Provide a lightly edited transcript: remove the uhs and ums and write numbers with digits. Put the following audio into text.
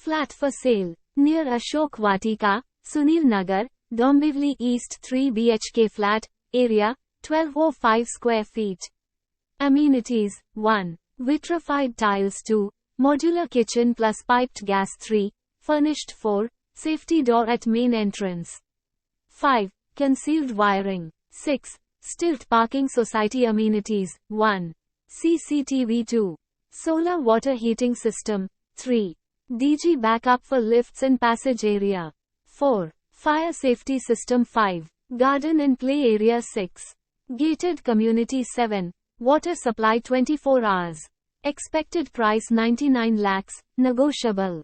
Flat for sale, near Ashok Vatika, Sunil Nagar, Dombivli East 3 BHK flat, area, 1205 square feet. Amenities, 1. Vitrified tiles 2. Modular kitchen plus piped gas 3. Furnished 4. Safety door at main entrance. 5. Concealed wiring. 6. Stilt parking society amenities, 1. CCTV 2. Solar water heating system, 3. DG backup for lifts and passage area. 4. Fire safety system 5. Garden and play area 6. Gated community 7. Water supply 24 hours. Expected price 99 lakhs, negotiable.